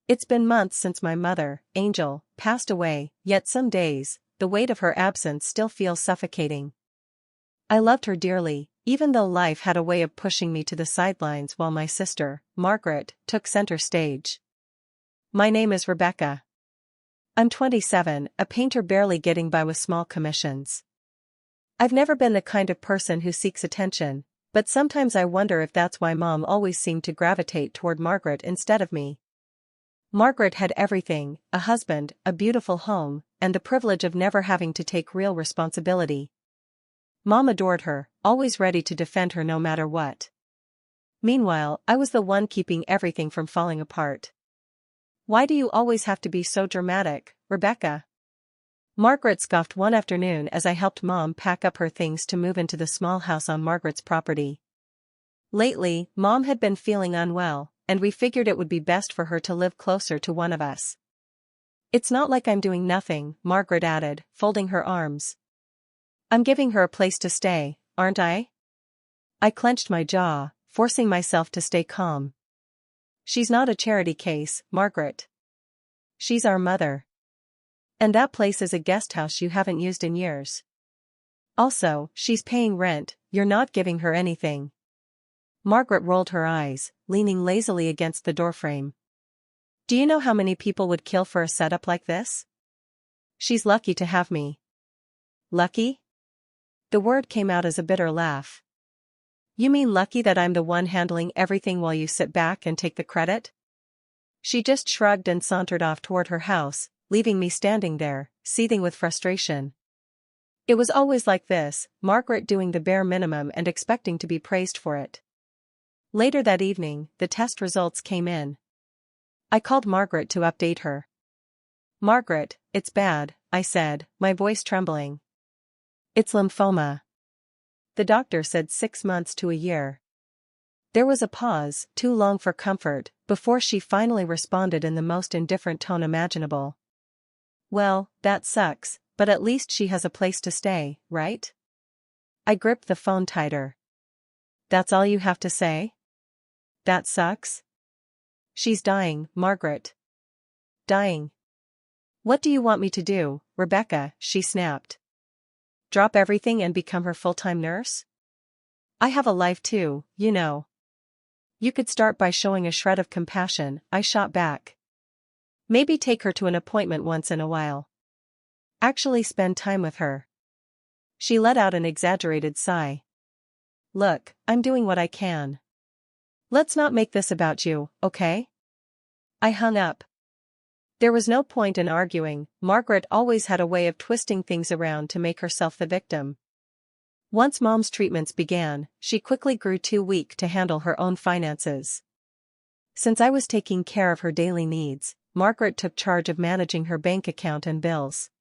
It's been months since my mother, Angel, passed away, yet some days, the weight of her absence still feels suffocating. I loved her dearly, even though life had a way of pushing me to the sidelines while my sister, Margaret, took center stage. My name is Rebecca. I'm 27, a painter barely getting by with small commissions. I've never been the kind of person who seeks attention, but sometimes I wonder if that's why Mom always seemed to gravitate toward Margaret instead of me. Margaret had everything: a husband, a beautiful home, and the privilege of never having to take real responsibility. Mom adored her, always ready to defend her no matter what. Meanwhile, I was the one keeping everything from falling apart. "Why do you always have to be so dramatic, Rebecca?" Margaret scoffed one afternoon as I helped Mom pack up her things to move into the small house on Margaret's property. Lately, Mom had been feeling unwell, and we figured it would be best for her to live closer to one of us. "It's not like I'm doing nothing," Margaret added, folding her arms. "I'm giving her a place to stay, aren't I?" I clenched my jaw, forcing myself to stay calm. "She's not a charity case, Margaret. She's our mother. And that place is a guest house you haven't used in years. Also, she's paying rent, you're not giving her anything." Margaret rolled her eyes, leaning lazily against the doorframe. "Do you know how many people would kill for a setup like this? She's lucky to have me." "Lucky?" The word came out as a bitter laugh. "You mean lucky that I'm the one handling everything while you sit back and take the credit?" She just shrugged and sauntered off toward her house, leaving me standing there, seething with frustration. It was always like this, Margaret doing the bare minimum and expecting to be praised for it. Later that evening, the test results came in. I called Margaret to update her. "Margaret, it's bad," I said, my voice trembling. "It's lymphoma. The doctor said 6 months to a year." There was a pause, too long for comfort, before she finally responded in the most indifferent tone imaginable. "Well, that sucks, but at least she has a place to stay, right?" I gripped the phone tighter. "That's all you have to say? That sucks?" "She's dying, Margaret. Dying." "What do you want me to do, Rebecca?" she snapped. "Drop everything and become her full-time nurse? I have a life too, you know." "You could start by showing a shred of compassion," I shot back. "Maybe take her to an appointment once in a while. Actually spend time with her." She let out an exaggerated sigh. "Look, I'm doing what I can. Let's not make this about you, okay?" I hung up. There was no point in arguing. Margaret always had a way of twisting things around to make herself the victim. Once Mom's treatments began, she quickly grew too weak to handle her own finances. Since I was taking care of her daily needs, Margaret took charge of managing her bank account and bills.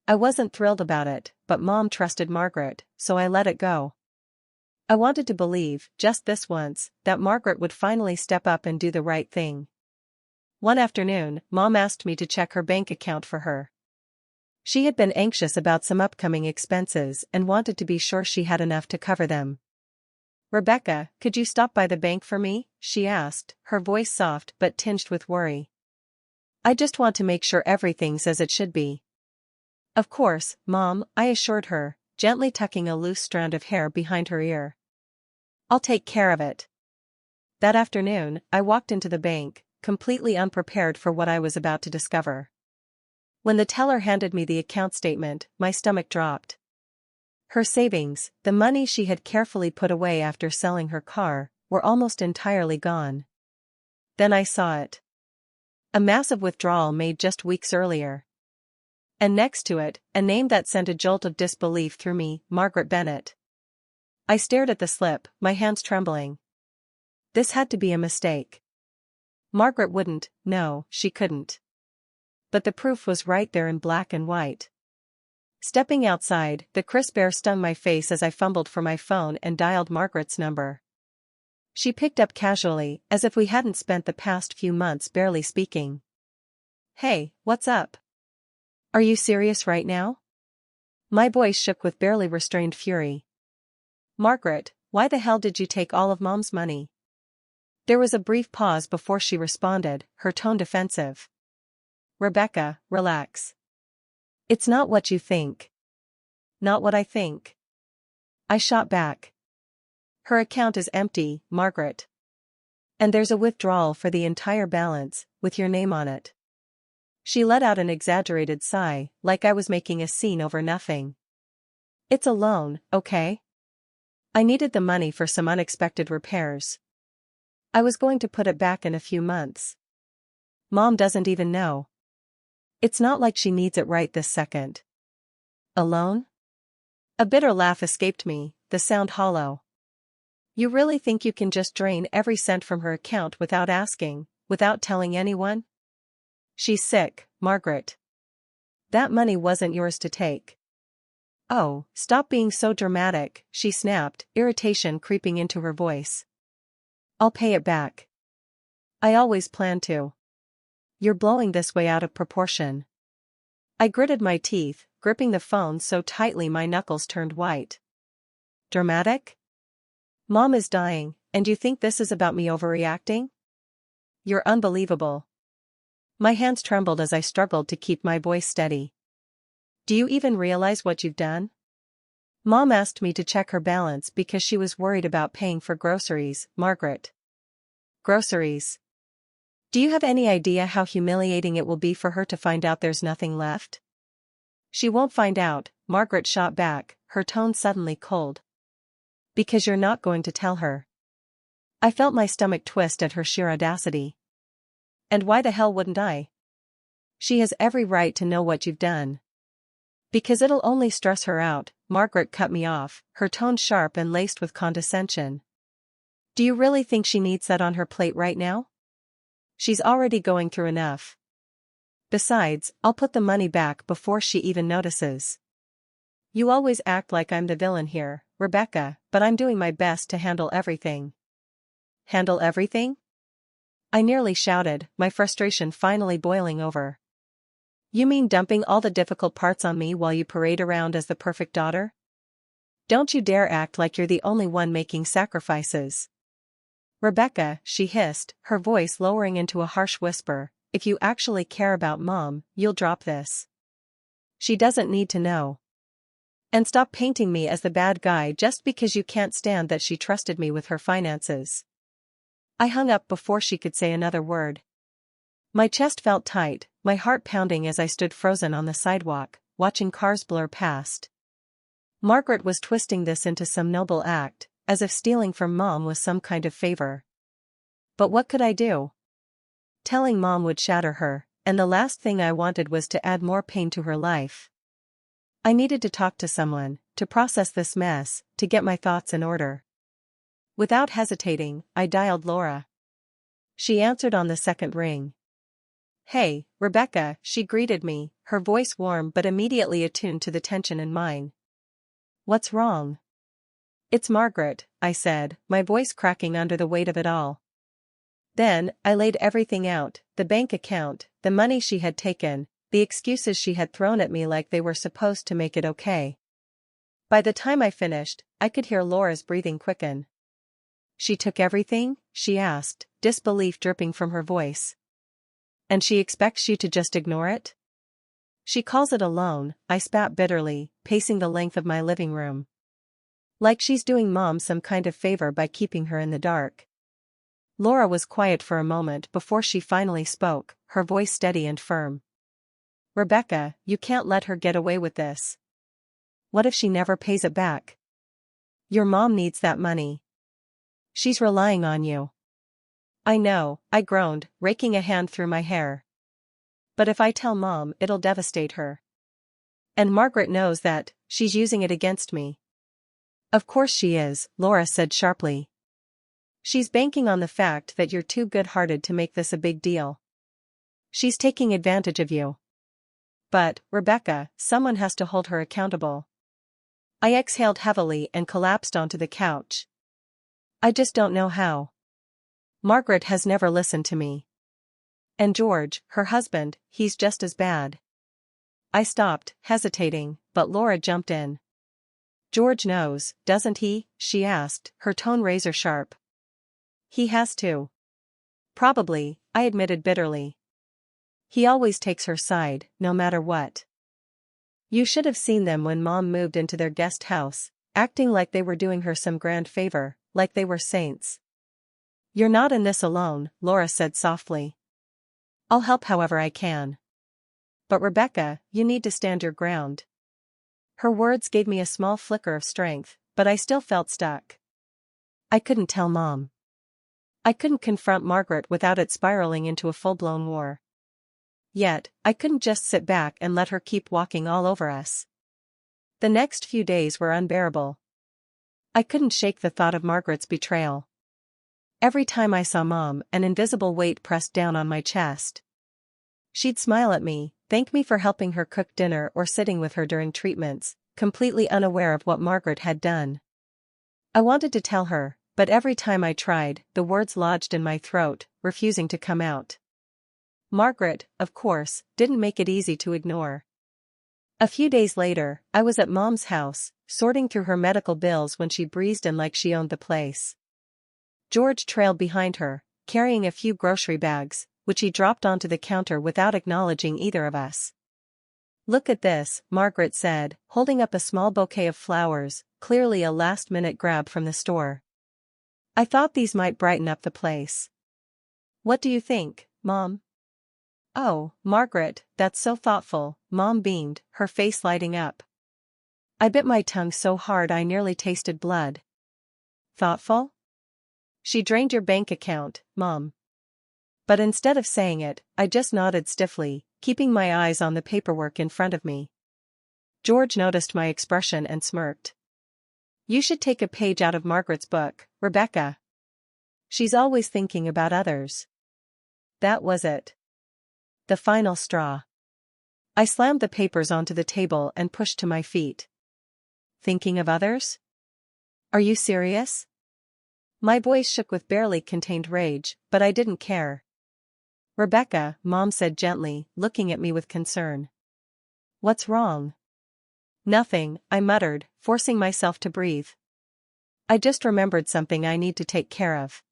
I wasn't thrilled about it, but Mom trusted Margaret, so I let it go. I wanted to believe, just this once, that Margaret would finally step up and do the right thing. One afternoon, Mom asked me to check her bank account for her. She had been anxious about some upcoming expenses and wanted to be sure she had enough to cover them. "Rebecca, could you stop by the bank for me?" she asked, her voice soft but tinged with worry. "I just want to make sure everything's as it should be." "Of course, Mom," I assured her, gently tucking a loose strand of hair behind her ear. "I'll take care of it." That afternoon, I walked into the bank, completely unprepared for what I was about to discover. When the teller handed me the account statement, my stomach dropped. Her savings, the money she had carefully put away after selling her car, were almost entirely gone. Then I saw it. A massive withdrawal made just weeks earlier. And next to it, a name that sent a jolt of disbelief through me, Margaret Bennett. I stared at the slip, my hands trembling. This had to be a mistake. Margaret wouldn't, no, she couldn't. But the proof was right there in black and white. Stepping outside, the crisp air stung my face as I fumbled for my phone and dialed Margaret's number. She picked up casually, as if we hadn't spent the past few months barely speaking. "Hey, what's up? Are you serious right now?" My voice shook with barely restrained fury. "Margaret, why the hell did you take all of Mom's money?" There was a brief pause before she responded, her tone defensive. Rebecca, relax. It's not what you think. Not what I think. I shot back. Her account is empty, Margaret. And there's a withdrawal for the entire balance, with your name on it. She let out an exaggerated sigh, like I was making a scene over nothing. It's a loan, okay? I needed the money for some unexpected repairs. I was going to put it back in a few months. Mom doesn't even know. It's not like she needs it right this second. A loan? A bitter laugh escaped me, the sound hollow. You really think you can just drain every cent from her account without asking, without telling anyone? She's sick, Margaret. That money wasn't yours to take. Oh, stop being so dramatic, she snapped, irritation creeping into her voice. I'll pay it back. I always plan to. You're blowing this way out of proportion. I gritted my teeth, gripping the phone so tightly my knuckles turned white. Dramatic? Mom is dying, and you think this is about me overreacting? You're unbelievable. My hands trembled as I struggled to keep my voice steady. Do you even realize what you've done? Mom asked me to check her balance because she was worried about paying for groceries, Margaret. Groceries. Do you have any idea how humiliating it will be for her to find out there's nothing left? She won't find out, Margaret shot back, her tone suddenly cold. Because you're not going to tell her. I felt my stomach twist at her sheer audacity. And why the hell wouldn't I? She has every right to know what you've done. Because it'll only stress her out, Margaret cut me off, her tone sharp and laced with condescension. Do you really think she needs that on her plate right now? She's already going through enough. Besides, I'll put the money back before she even notices. You always act like I'm the villain here, Rebecca, but I'm doing my best to handle everything. Handle everything? I nearly shouted, my frustration finally boiling over. You mean dumping all the difficult parts on me while you parade around as the perfect daughter? Don't you dare act like you're the only one making sacrifices. Rebecca, she hissed, her voice lowering into a harsh whisper, if you actually care about Mom, you'll drop this. She doesn't need to know. And stop painting me as the bad guy just because you can't stand that she trusted me with her finances. I hung up before she could say another word. My chest felt tight, my heart pounding as I stood frozen on the sidewalk, watching cars blur past. Margaret was twisting this into some noble act, as if stealing from Mom was some kind of favor. But what could I do? Telling Mom would shatter her, and the last thing I wanted was to add more pain to her life. I needed to talk to someone, to process this mess, to get my thoughts in order. Without hesitating, I dialed Laura. She answered on the second ring. Hey, Rebecca, she greeted me, her voice warm but immediately attuned to the tension in mine. What's wrong? It's Margaret, I said, my voice cracking under the weight of it all. Then, I laid everything out, the bank account, the money she had taken, the excuses she had thrown at me like they were supposed to make it okay. By the time I finished, I could hear Laura's breathing quicken. She took everything? She asked, disbelief dripping from her voice. And she expects you to just ignore it? She calls it a loan, I spat bitterly, pacing the length of my living room. Like she's doing Mom some kind of favor by keeping her in the dark. Laura was quiet for a moment before she finally spoke, her voice steady and firm. Rebecca, you can't let her get away with this. What if she never pays it back? Your mom needs that money. She's relying on you. I know, I groaned, raking a hand through my hair. But if I tell Mom, it'll devastate her. And Margaret knows that, she's using it against me. Of course she is, Laura said sharply. She's banking on the fact that you're too good-hearted to make this a big deal. She's taking advantage of you. But, Rebecca, someone has to hold her accountable. I exhaled heavily and collapsed onto the couch. I just don't know how. Margaret has never listened to me. And George, her husband, he's just as bad. I stopped, hesitating, but Laura jumped in. George knows, doesn't he? She asked, her tone razor sharp. He has to. Probably, I admitted bitterly. He always takes her side, no matter what. You should have seen them when Mom moved into their guest house, acting like they were doing her some grand favor, like they were saints. You're not in this alone, Laura said softly. I'll help however I can. But Rebecca, you need to stand your ground. Her words gave me a small flicker of strength, but I still felt stuck. I couldn't tell Mom. I couldn't confront Margaret without it spiraling into a full-blown war. Yet, I couldn't just sit back and let her keep walking all over us. The next few days were unbearable. I couldn't shake the thought of Margaret's betrayal. Every time I saw Mom, an invisible weight pressed down on my chest. She'd smile at me, thank me for helping her cook dinner or sitting with her during treatments, completely unaware of what Margaret had done. I wanted to tell her, but every time I tried, the words lodged in my throat, refusing to come out. Margaret, of course, didn't make it easy to ignore. A few days later, I was at Mom's house, sorting through her medical bills when she breezed in like she owned the place. George trailed behind her, carrying a few grocery bags, which he dropped onto the counter without acknowledging either of us. Look at this, Margaret said, holding up a small bouquet of flowers, clearly a last-minute grab from the store. I thought these might brighten up the place. What do you think, Mom? Oh, Margaret, that's so thoughtful, Mom beamed, her face lighting up. I bit my tongue so hard I nearly tasted blood. Thoughtful? She drained your bank account, Mom. But instead of saying it, I just nodded stiffly, keeping my eyes on the paperwork in front of me. George noticed my expression and smirked. You should take a page out of Margaret's book, Rebecca. She's always thinking about others. That was it. The final straw. I slammed the papers onto the table and pushed to my feet. Thinking of others? Are you serious? My voice shook with barely contained rage, but I didn't care. Rebecca, Mom said gently, looking at me with concern. What's wrong? Nothing, I muttered, forcing myself to breathe. I just remembered something I need to take care of.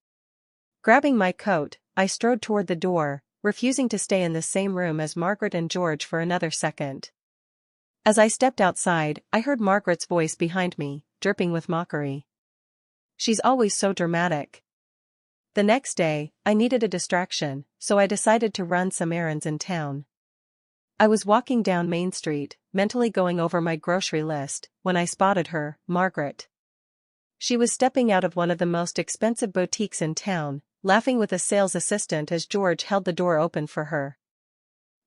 Grabbing my coat, I strode toward the door, refusing to stay in the same room as Margaret and George for another second. As I stepped outside, I heard Margaret's voice behind me, dripping with mockery. She's always so dramatic. The next day, I needed a distraction, so I decided to run some errands in town. I was walking down Main Street, mentally going over my grocery list, when I spotted her, Margaret. She was stepping out of one of the most expensive boutiques in town, laughing with a sales assistant as George held the door open for her.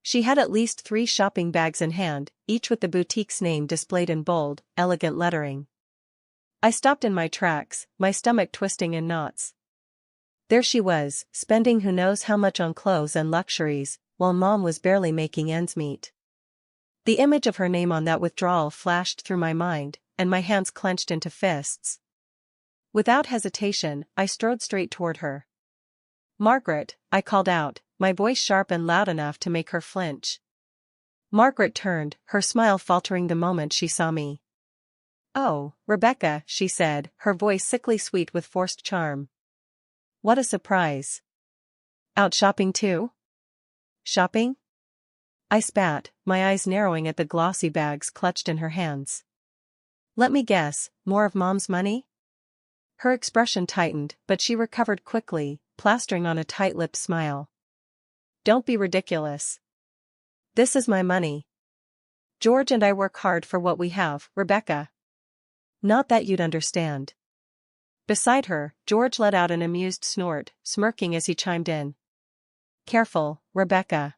She had at least 3 shopping bags in hand, each with the boutique's name displayed in bold, elegant lettering. I stopped in my tracks, my stomach twisting in knots. There she was, spending who knows how much on clothes and luxuries, while Mom was barely making ends meet. The image of her name on that withdrawal flashed through my mind, and my hands clenched into fists. Without hesitation, I strode straight toward her. Margaret, I called out, my voice sharp and loud enough to make her flinch. Margaret turned, her smile faltering the moment she saw me. Oh, Rebecca, she said, her voice sickly sweet with forced charm. What a surprise. Out shopping too? Shopping? I spat, my eyes narrowing at the glossy bags clutched in her hands. Let me guess, more of Mom's money? Her expression tightened, but she recovered quickly, plastering on a tight-lipped smile. Don't be ridiculous. This is my money. George and I work hard for what we have, Rebecca. Not that you'd understand. Beside her, George let out an amused snort, smirking as he chimed in. Careful, Rebecca.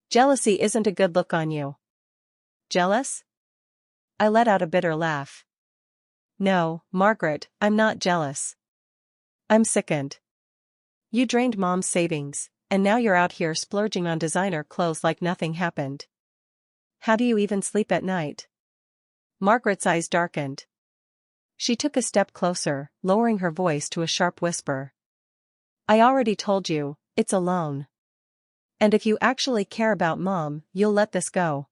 Jealousy isn't a good look on you. Jealous? I let out a bitter laugh. No, Margaret, I'm not jealous. I'm sickened. You drained Mom's savings, and now you're out here splurging on designer clothes like nothing happened. How do you even sleep at night? Margaret's eyes darkened. She took a step closer, lowering her voice to a sharp whisper. I already told you, it's a loan. And if you actually care about Mom, you'll let this go.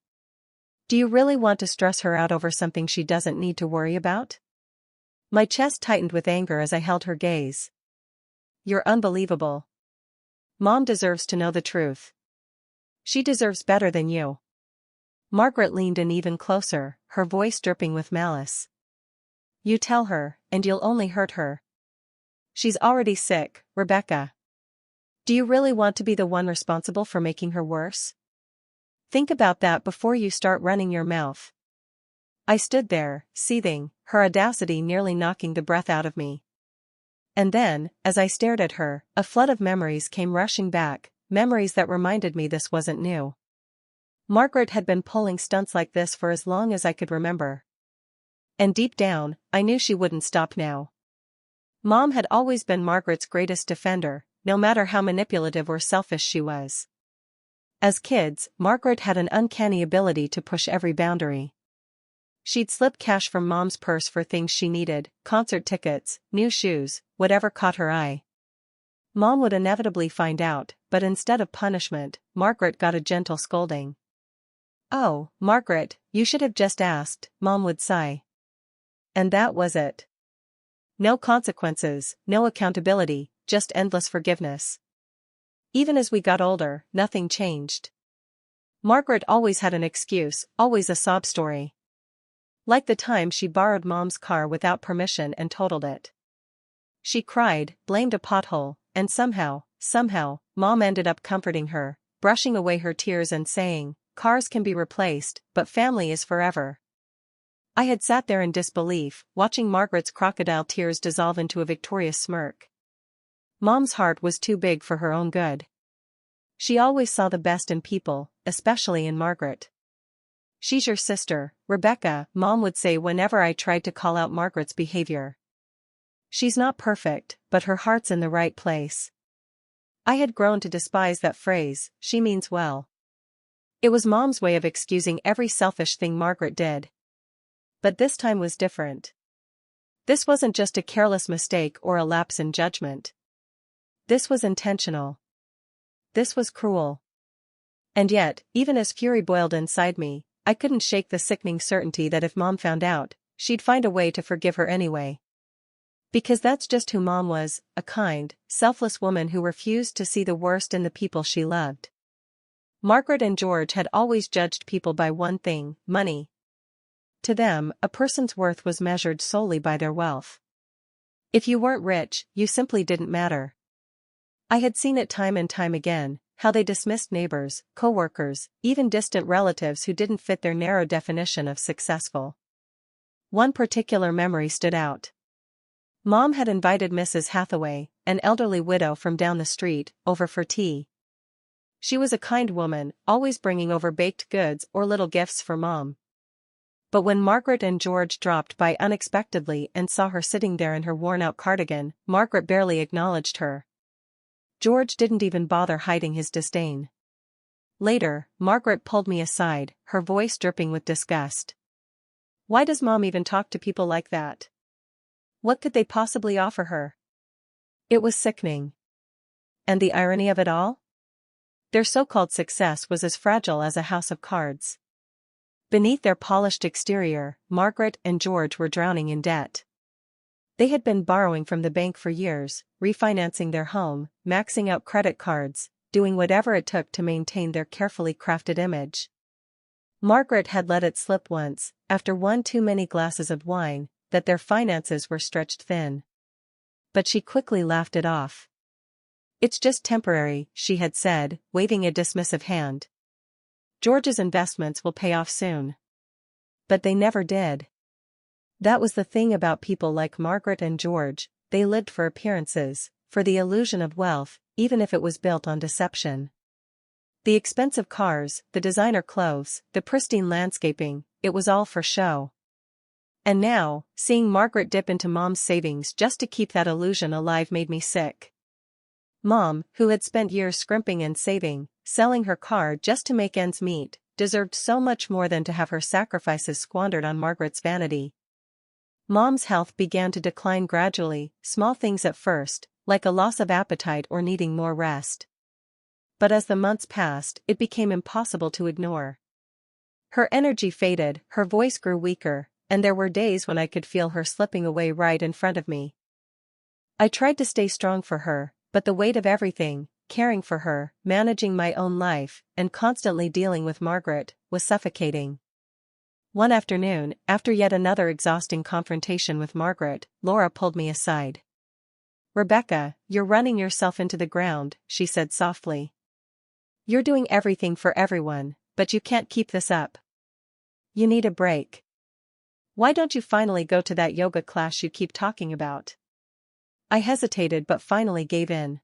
Do you really want to stress her out over something she doesn't need to worry about? My chest tightened with anger as I held her gaze. You're unbelievable. Mom deserves to know the truth. She deserves better than you. Margaret leaned in even closer, her voice dripping with malice. You tell her, and you'll only hurt her. She's already sick, Rebecca. Do you really want to be the one responsible for making her worse? Think about that before you start running your mouth. I stood there, seething, her audacity nearly knocking the breath out of me. And then, as I stared at her, a flood of memories came rushing back, memories that reminded me this wasn't new. Margaret had been pulling stunts like this for as long as I could remember. And deep down, I knew she wouldn't stop now. Mom had always been Margaret's greatest defender, no matter how manipulative or selfish she was. As kids, Margaret had an uncanny ability to push every boundary. She'd slip cash from Mom's purse for things she needed, concert tickets, new shoes, whatever caught her eye. Mom would inevitably find out, but instead of punishment, Margaret got a gentle scolding. Oh, Margaret, you should have just asked, Mom would sigh. And that was it. No consequences, no accountability, just endless forgiveness. Even as we got older, nothing changed. Margaret always had an excuse, always a sob story. Like the time she borrowed Mom's car without permission and totaled it. She cried, blamed a pothole, and somehow, Mom ended up comforting her, brushing away her tears and saying, cars can be replaced, but family is forever. I had sat there in disbelief, watching Margaret's crocodile tears dissolve into a victorious smirk. Mom's heart was too big for her own good. She always saw the best in people, especially in Margaret. She's your sister, Rebecca, Mom would say whenever I tried to call out Margaret's behavior. She's not perfect, but her heart's in the right place. I had grown to despise that phrase, she means well. It was Mom's way of excusing every selfish thing Margaret did. But this time was different. This wasn't just a careless mistake or a lapse in judgment. This was intentional. This was cruel. And yet, even as fury boiled inside me, I couldn't shake the sickening certainty that if Mom found out, she'd find a way to forgive her anyway. Because that's just who Mom was, a kind, selfless woman who refused to see the worst in the people she loved. Margaret and George had always judged people by one thing, money. To them, a person's worth was measured solely by their wealth. If you weren't rich, you simply didn't matter. I had seen it time and time again, how they dismissed neighbors, co-workers, even distant relatives who didn't fit their narrow definition of successful. One particular memory stood out. Mom had invited Mrs. Hathaway, an elderly widow from down the street, over for tea. She was a kind woman, always bringing over baked goods or little gifts for Mom. But when Margaret and George dropped by unexpectedly and saw her sitting there in her worn-out cardigan, Margaret barely acknowledged her. George didn't even bother hiding his disdain. Later, Margaret pulled me aside, her voice dripping with disgust. Why does Mom even talk to people like that? What could they possibly offer her? It was sickening. And the irony of it all? Their so-called success was as fragile as a house of cards. Beneath their polished exterior, Margaret and George were drowning in debt. They had been borrowing from the bank for years, refinancing their home, maxing out credit cards, doing whatever it took to maintain their carefully crafted image. Margaret had let it slip once, after one too many glasses of wine, that their finances were stretched thin. But she quickly laughed it off. It's just temporary, she had said, waving a dismissive hand. George's investments will pay off soon. But they never did. That was the thing about people like Margaret and George, they lived for appearances, for the illusion of wealth, even if it was built on deception. The expensive cars, the designer clothes, the pristine landscaping, it was all for show. And now, seeing Margaret dip into Mom's savings just to keep that illusion alive made me sick. Mom, who had spent years scrimping and saving, selling her car just to make ends meet, deserved so much more than to have her sacrifices squandered on Margaret's vanity. Mom's health began to decline gradually, small things at first, like a loss of appetite or needing more rest. But as the months passed, it became impossible to ignore. Her energy faded, her voice grew weaker, and there were days when I could feel her slipping away right in front of me. I tried to stay strong for her, but the weight of everything, caring for her, managing my own life, and constantly dealing with Margaret, was suffocating. One afternoon, after yet another exhausting confrontation with Margaret, Laura pulled me aside. "Rebecca, you're running yourself into the ground," she said softly. "You're doing everything for everyone, but you can't keep this up. You need a break. Why don't you finally go to that yoga class you keep talking about?" I hesitated but finally gave in.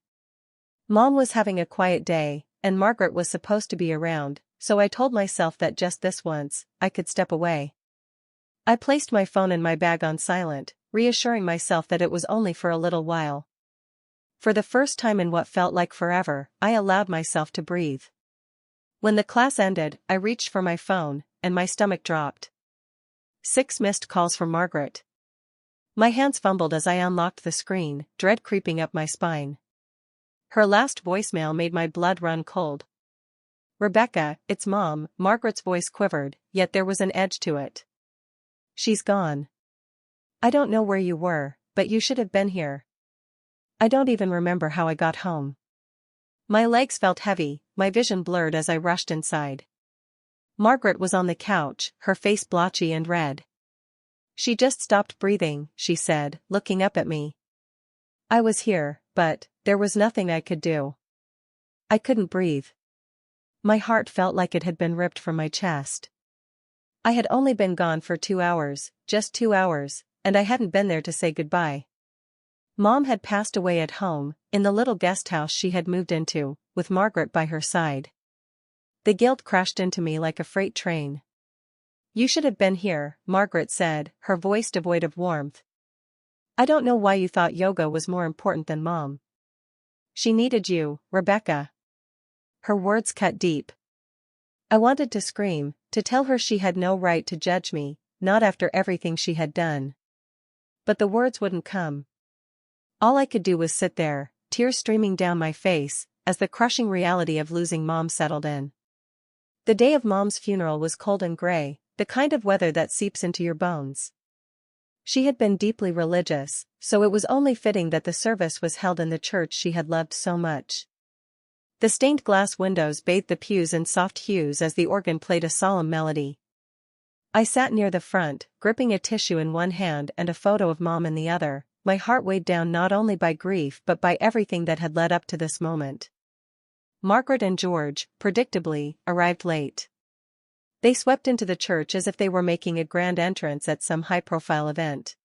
Mom was having a quiet day, and Margaret was supposed to be around, so I told myself that just this once, I could step away. I placed my phone in my bag on silent, reassuring myself that it was only for a little while. For the first time in what felt like forever, I allowed myself to breathe. When the class ended, I reached for my phone, and my stomach dropped. 6 missed calls from Margaret. My hands fumbled as I unlocked the screen, dread creeping up my spine. Her last voicemail made my blood run cold. "Rebecca, it's Mom," Margaret's voice quivered, yet there was an edge to it. "She's gone. I don't know where you were, but you should have been here. I don't even remember how I got home." My legs felt heavy, my vision blurred as I rushed inside. Margaret was on the couch, her face blotchy and red. "She just stopped breathing," she said, looking up at me. I was here, but there was nothing I could do. I couldn't breathe. My heart felt like it had been ripped from my chest. I had only been gone for 2 hours, just 2 hours, and I hadn't been there to say goodbye. Mom had passed away at home, in the little guest house she had moved into, with Margaret by her side. The guilt crashed into me like a freight train. "You should have been here," Margaret said, her voice devoid of warmth. "I don't know why you thought yoga was more important than Mom. She needed you, Rebecca." Her words cut deep. I wanted to scream, to tell her she had no right to judge me, not after everything she had done. But the words wouldn't come. All I could do was sit there, tears streaming down my face, as the crushing reality of losing Mom settled in. The day of Mom's funeral was cold and gray, the kind of weather that seeps into your bones. She had been deeply religious, so it was only fitting that the service was held in the church she had loved so much. The stained glass windows bathed the pews in soft hues as the organ played a solemn melody. I sat near the front, gripping a tissue in one hand and a photo of Mom in the other, my heart weighed down not only by grief but by everything that had led up to this moment. Margaret and George, predictably, arrived late. They swept into the church as if they were making a grand entrance at some high-profile event.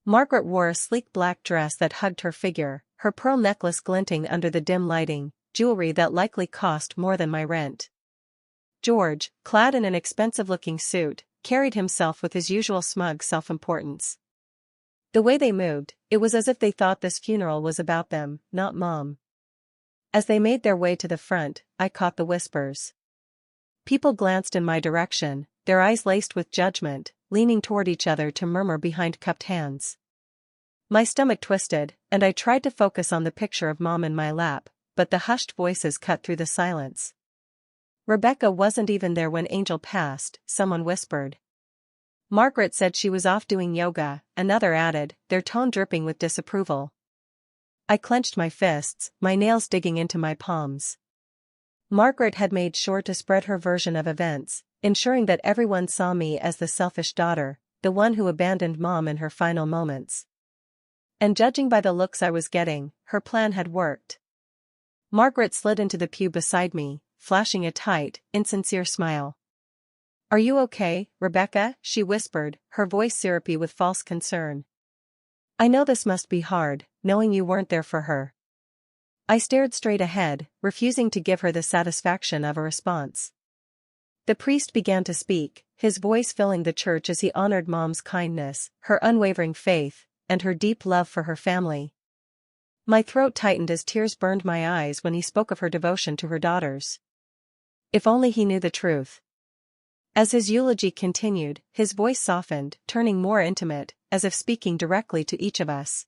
Margaret wore a sleek black dress that hugged her figure, her pearl necklace glinting under the dim lighting, jewelry that likely cost more than my rent. George, clad in an expensive-looking suit, carried himself with his usual smug self-importance. The way they moved, it was as if they thought this funeral was about them, not Mom. As they made their way to the front, I caught the whispers. People glanced in my direction, their eyes laced with judgment, leaning toward each other to murmur behind cupped hands. My stomach twisted, and I tried to focus on the picture of Mom in my lap, but the hushed voices cut through the silence. "Rebecca wasn't even there when Angel passed," someone whispered. Margaret said she was off doing yoga, another added, their tone dripping with disapproval. I clenched my fists, my nails digging into my palms. Margaret had made sure to spread her version of events, ensuring that everyone saw me as the selfish daughter, the one who abandoned Mom in her final moments. And judging by the looks I was getting, her plan had worked. Margaret slid into the pew beside me, flashing a tight, insincere smile. "Are you okay, Rebecca?" she whispered, her voice syrupy with false concern. "I know this must be hard, knowing you weren't there for her." I stared straight ahead, refusing to give her the satisfaction of a response. The priest began to speak, his voice filling the church as he honored Mom's kindness, her unwavering faith, and her deep love for her family. My throat tightened as tears burned my eyes when he spoke of her devotion to her daughters. If only he knew the truth. As his eulogy continued, his voice softened, turning more intimate, as if speaking directly to each of us.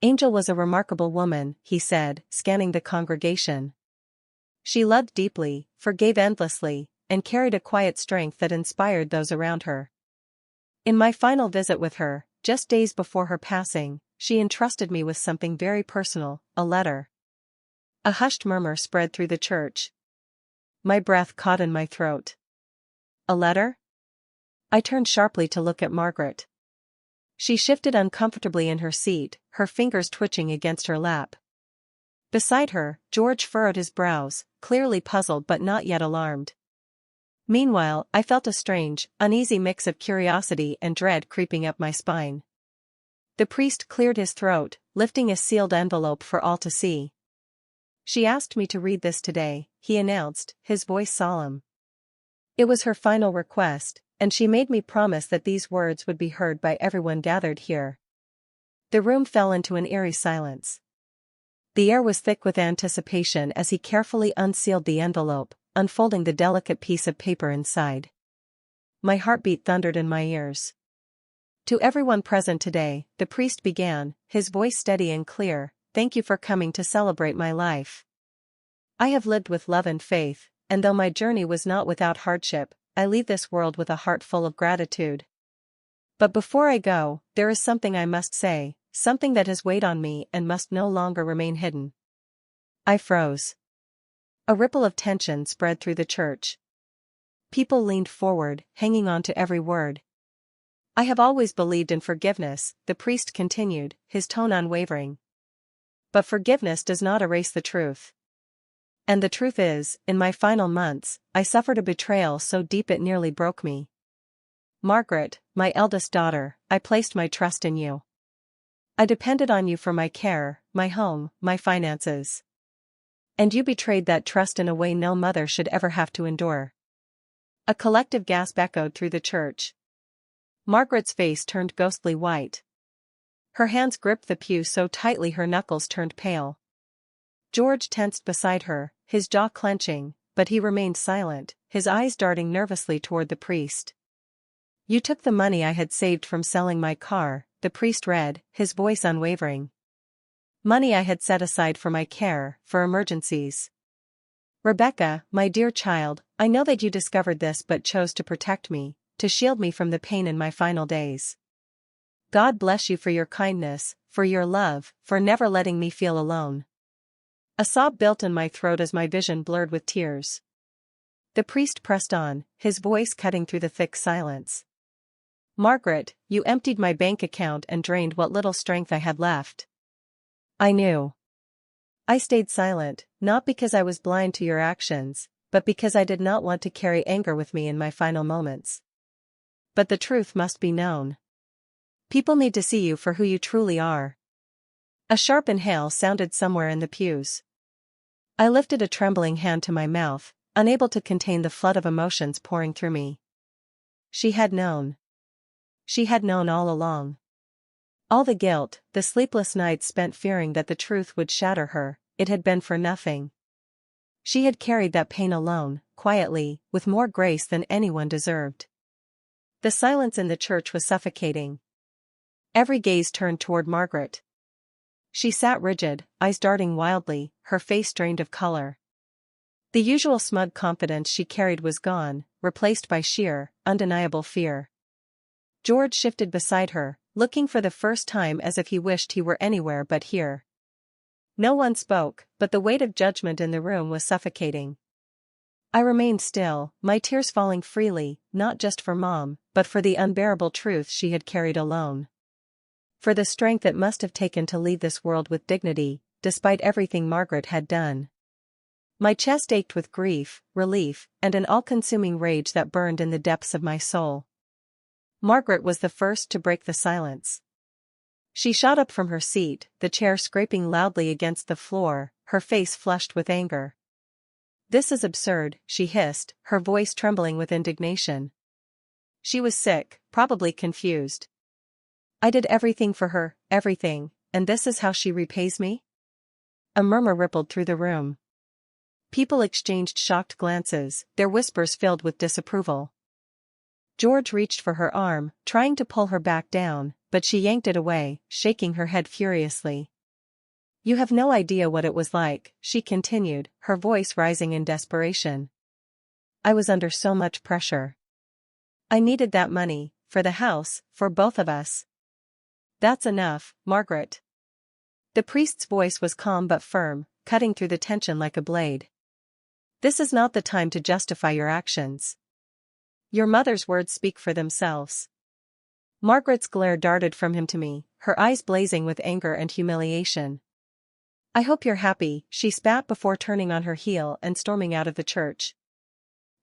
"Angel was a remarkable woman," he said, scanning the congregation. "She loved deeply, forgave endlessly, and carried a quiet strength that inspired those around her. In my final visit with her, just days before her passing, she entrusted me with something very personal, a letter. A hushed murmur spread through the church. My breath caught in my throat. A letter? I turned sharply to look at Margaret. She shifted uncomfortably in her seat, her fingers twitching against her lap. Beside her, George furrowed his brows, clearly puzzled but not yet alarmed. Meanwhile, I felt a strange, uneasy mix of curiosity and dread creeping up my spine. The priest cleared his throat, lifting a sealed envelope for all to see. She asked me to read this today, he announced, his voice solemn. It was her final request, and she made me promise that these words would be heard by everyone gathered here. The room fell into an eerie silence. The air was thick with anticipation as he carefully unsealed the envelope, unfolding the delicate piece of paper inside. My heartbeat thundered in my ears. To everyone present today, the priest began, his voice steady and clear, "Thank you for coming to celebrate my life. I have lived with love and faith, and though my journey was not without hardship, I leave this world with a heart full of gratitude. But before I go, there is something I must say, something that has weighed on me and must no longer remain hidden." I froze. A ripple of tension spread through the church. People leaned forward, hanging on to every word. "I have always believed in forgiveness," the priest continued, his tone unwavering. "But forgiveness does not erase the truth. And the truth is, in my final months, I suffered a betrayal so deep it nearly broke me. Margaret, my eldest daughter, I placed my trust in you. I depended on you for my care, my home, my finances. And you betrayed that trust in a way no mother should ever have to endure." A collective gasp echoed through the church. Margaret's face turned ghostly white. Her hands gripped the pew so tightly her knuckles turned pale. George tensed beside her, his jaw clenching, but he remained silent, his eyes darting nervously toward the priest. "You took the money I had saved from selling my car," the priest read, his voice unwavering. "Money I had set aside for my care, for emergencies. Rebecca, my dear child, I know that you discovered this but chose to protect me, to shield me from the pain in my final days. God bless you for your kindness, for your love, for never letting me feel alone." A sob built in my throat as my vision blurred with tears. The priest pressed on, his voice cutting through the thick silence. "Margaret, you emptied my bank account and drained what little strength I had left. I knew. I stayed silent, not because I was blind to your actions, but because I did not want to carry anger with me in my final moments. But the truth must be known. People need to see you for who you truly are." A sharp inhale sounded somewhere in the pews. I lifted a trembling hand to my mouth, unable to contain the flood of emotions pouring through me. She had known. She had known all along. All the guilt, the sleepless nights spent fearing that the truth would shatter her, it had been for nothing. She had carried that pain alone, quietly, with more grace than anyone deserved. The silence in the church was suffocating. Every gaze turned toward Margaret. She sat rigid, eyes darting wildly, her face drained of color. The usual smug confidence she carried was gone, replaced by sheer, undeniable fear. George shifted beside her, looking for the first time as if he wished he were anywhere but here. No one spoke, but the weight of judgment in the room was suffocating. I remained still, my tears falling freely, not just for Mom, but for the unbearable truth she had carried alone. For the strength it must have taken to leave this world with dignity, despite everything Margaret had done. My chest ached with grief, relief, and an all-consuming rage that burned in the depths of my soul. Margaret was the first to break the silence. She shot up from her seat, the chair scraping loudly against the floor, her face flushed with anger. "This is absurd," she hissed, her voice trembling with indignation. She was sick, probably confused. "I did everything for her, everything, and this is how she repays me?" A murmur rippled through the room. People exchanged shocked glances, their whispers filled with disapproval. George reached for her arm, trying to pull her back down, but she yanked it away, shaking her head furiously. "You have no idea what it was like," she continued, her voice rising in desperation. "I was under so much pressure. I needed that money, for the house, for both of us. That's enough, Margaret. The priest's voice was calm but firm, cutting through the tension like a blade. This is not the time to justify your actions. Your mother's words speak for themselves. Margaret's glare darted from him to me, her eyes blazing with anger and humiliation. I hope you're happy, she spat before turning on her heel and storming out of the church.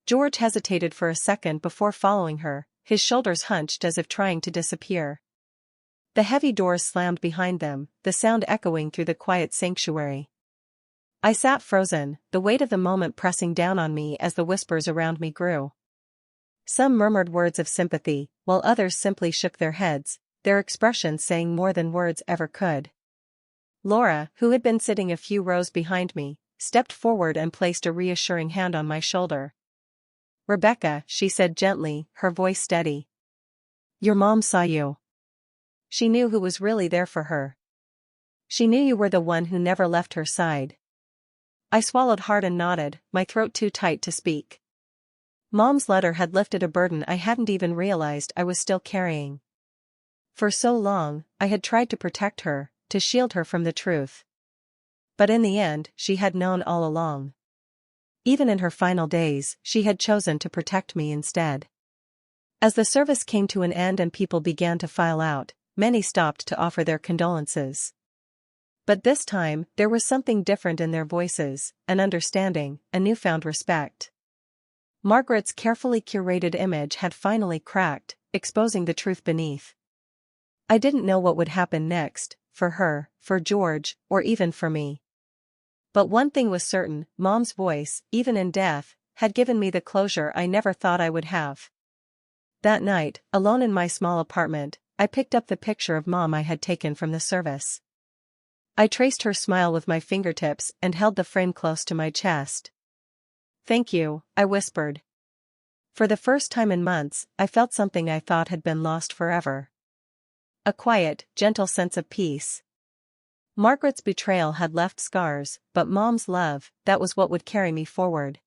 George hesitated for a second before following her, his shoulders hunched as if trying to disappear. The heavy doors slammed behind them, the sound echoing through the quiet sanctuary. I sat frozen, the weight of the moment pressing down on me as the whispers around me grew. Some murmured words of sympathy, while others simply shook their heads, their expressions saying more than words ever could. Laura, who had been sitting a few rows behind me, stepped forward and placed a reassuring hand on my shoulder. "Rebecca," she said gently, her voice steady. "Your mom saw you. She knew who was really there for her. She knew you were the one who never left her side." I swallowed hard and nodded, my throat too tight to speak. Mom's letter had lifted a burden I hadn't even realized I was still carrying. For so long, I had tried to protect her, to shield her from the truth. But in the end, she had known all along. Even in her final days, she had chosen to protect me instead. As the service came to an end and people began to file out, many stopped to offer their condolences. But this time, there was something different in their voices, an understanding, a newfound respect. Margaret's carefully curated image had finally cracked, exposing the truth beneath. I didn't know what would happen next, for her, for George, or even for me. But one thing was certain, Mom's voice, even in death, had given me the closure I never thought I would have. That night, alone in my small apartment, I picked up the picture of Mom I had taken from the service. I traced her smile with my fingertips and held the frame close to my chest. "Thank you," I whispered. For the first time in months, I felt something I thought had been lost forever. A quiet, gentle sense of peace. Margaret's betrayal had left scars, but Mom's love, that was what would carry me forward.